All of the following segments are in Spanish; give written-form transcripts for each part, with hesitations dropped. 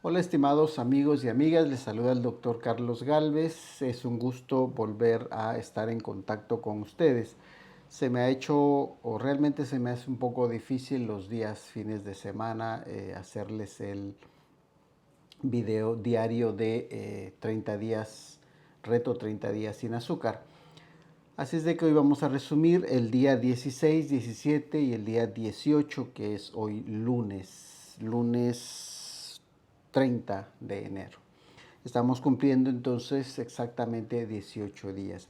Hola estimados amigos y amigas, les saluda el doctor Carlos Galvez. Es un gusto volver a estar en contacto con ustedes. Se me ha hecho o realmente se me hace un poco difícil los días fines de semana hacerles el video diario de 30 días, reto 30 días sin azúcar. Así es de que hoy vamos a resumir el día 16, 17 y el día 18, que es hoy lunes 30 de enero. Estamos cumpliendo entonces exactamente 18 días.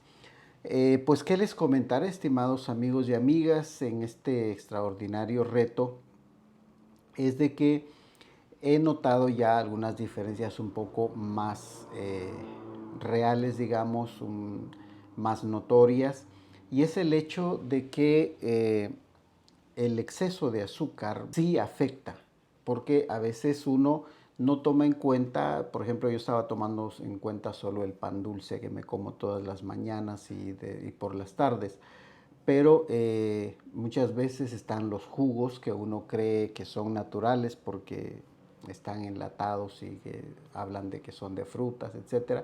Pues qué les comentaré, estimados amigos y amigas, en este extraordinario reto, es de que he notado ya algunas diferencias un poco más reales, digamos, más notorias, y es el hecho de que el exceso de azúcar sí afecta, porque a veces uno no toma en cuenta, por ejemplo, yo estaba tomando en cuenta solo el pan dulce que me como todas las mañanas y por las tardes, pero muchas veces están los jugos que uno cree que son naturales porque están enlatados y que hablan de que son de frutas, etcétera.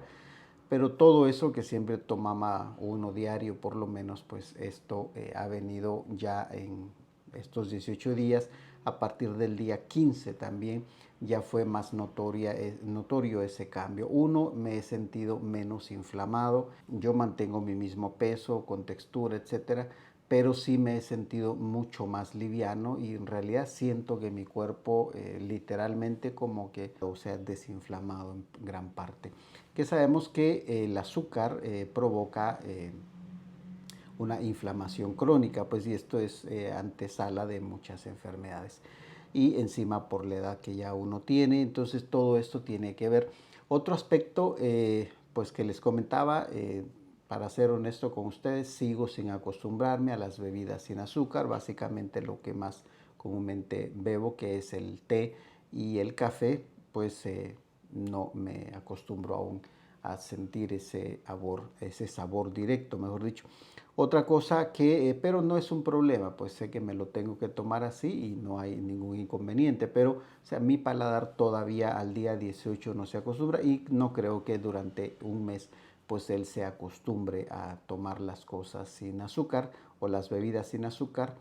Pero todo eso que siempre tomaba uno diario, por lo menos, pues esto ha venido ya en estos 18 días. A partir del día 15 también ya fue más notorio ese cambio. Uno, me he sentido menos inflamado, yo mantengo mi mismo peso, con textura, etcétera, pero sí me he sentido mucho más liviano y en realidad siento que mi cuerpo literalmente como que se ha desinflamado en gran parte. Que sabemos que el azúcar provoca una inflamación crónica, pues y esto es antesala de muchas enfermedades. Y encima por la edad que ya uno tiene, entonces todo esto tiene que ver. Otro aspecto, pues que les comentaba, para ser honesto con ustedes, sigo sin acostumbrarme a las bebidas sin azúcar, básicamente lo que más comúnmente bebo, que es el té y el café, pues no me acostumbro aún a sentir ese sabor directo, mejor dicho. Otra cosa que, pero no es un problema, pues sé que me lo tengo que tomar así y no hay ningún inconveniente, pero o sea, mi paladar todavía al día 18 no se acostumbra y no creo que durante un mes pues él se acostumbre a tomar las cosas sin azúcar o las bebidas sin azúcar.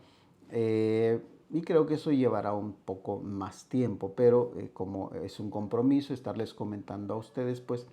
Y creo que eso llevará un poco más tiempo, pero como es un compromiso estarles comentando a ustedes, pues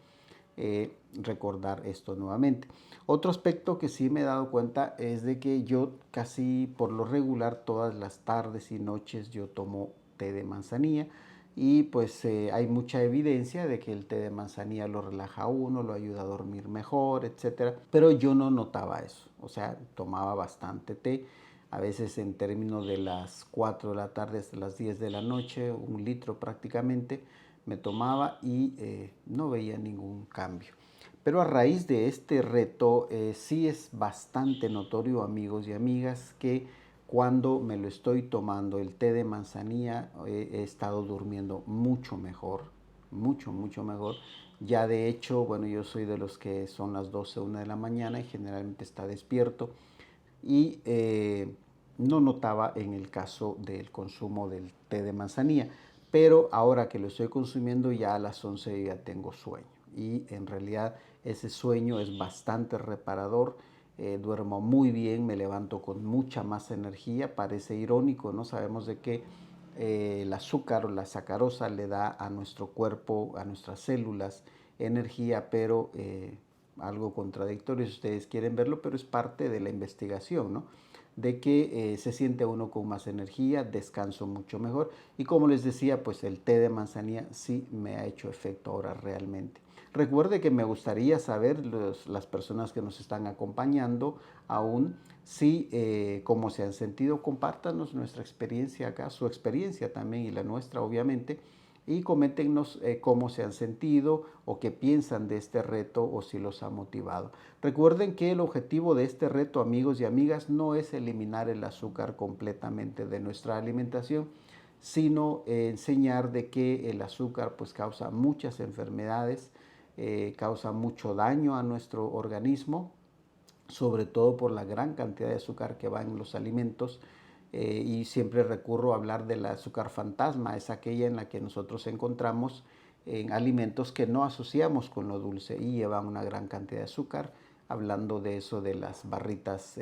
recordar esto nuevamente. Otro aspecto que sí me he dado cuenta es de que yo casi por lo regular todas las tardes y noches yo tomo té de manzanilla y pues hay mucha evidencia de que el té de manzanilla lo relaja a uno, lo ayuda a dormir mejor, etcétera. Pero yo no notaba eso, o sea, tomaba bastante té, a veces en términos de las 4 de la tarde hasta las 10 de la noche, un litro prácticamente, me tomaba y no veía ningún cambio. Pero a raíz de este reto, sí es bastante notorio, amigos y amigas, que cuando me lo estoy tomando el té de manzanilla, he estado durmiendo mucho mejor, mucho mejor. Ya de hecho, bueno, yo soy de los que son las 12, 1 de la mañana y generalmente está despierto y no notaba en el caso del consumo del té de manzanilla, pero ahora que lo estoy consumiendo ya a las 11 ya tengo sueño y en realidad ese sueño es bastante reparador, duermo muy bien, me levanto con mucha más energía, parece irónico, ¿no? Sabemos de que el azúcar o la sacarosa le da a nuestro cuerpo, a nuestras células energía, pero algo contradictorio si ustedes quieren verlo, pero es parte de la investigación, ¿no? De que se siente uno con más energía, descanso mucho mejor y como les decía, pues el té de manzanilla sí me ha hecho efecto ahora realmente. Recuerde que me gustaría saber las personas que nos están acompañando aún si cómo se han sentido, compártanos nuestra experiencia acá, su experiencia también y la nuestra obviamente, y coméntenos cómo se han sentido o qué piensan de este reto o si los ha motivado. Recuerden que el objetivo de este reto, amigos y amigas, no es eliminar el azúcar completamente de nuestra alimentación, sino enseñar de que el azúcar pues causa muchas enfermedades, causa mucho daño a nuestro organismo, sobre todo por la gran cantidad de azúcar que va en los alimentos y siempre recurro a hablar del azúcar fantasma, es aquella en la que nosotros encontramos en alimentos que no asociamos con lo dulce y llevan una gran cantidad de azúcar, hablando de eso de las barritas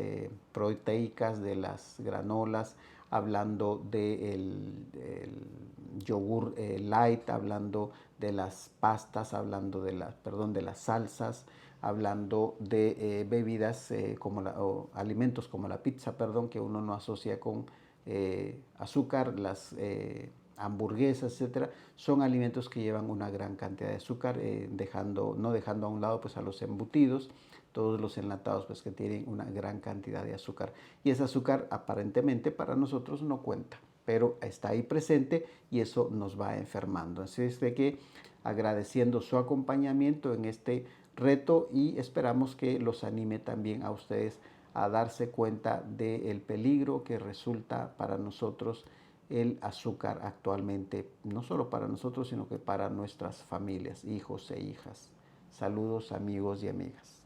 proteicas, de las granolas, hablando del yogur light, hablando de las pastas, hablando de las, perdón, de las salsas, hablando de bebidas como o alimentos como la pizza, perdón, que uno no asocia con azúcar, las hamburguesas, etcétera, son alimentos que llevan una gran cantidad de azúcar, no dejando a un lado pues a los embutidos, todos los enlatados pues que tienen una gran cantidad de azúcar. Y ese azúcar aparentemente para nosotros no cuenta, pero está ahí presente y eso nos va enfermando. Así es de que agradeciendo su acompañamiento en este reto y esperamos que los anime también a ustedes a darse cuenta del peligro que resulta para nosotros el azúcar actualmente, no solo para nosotros, sino que para nuestras familias, hijos e hijas. Saludos amigos y amigas.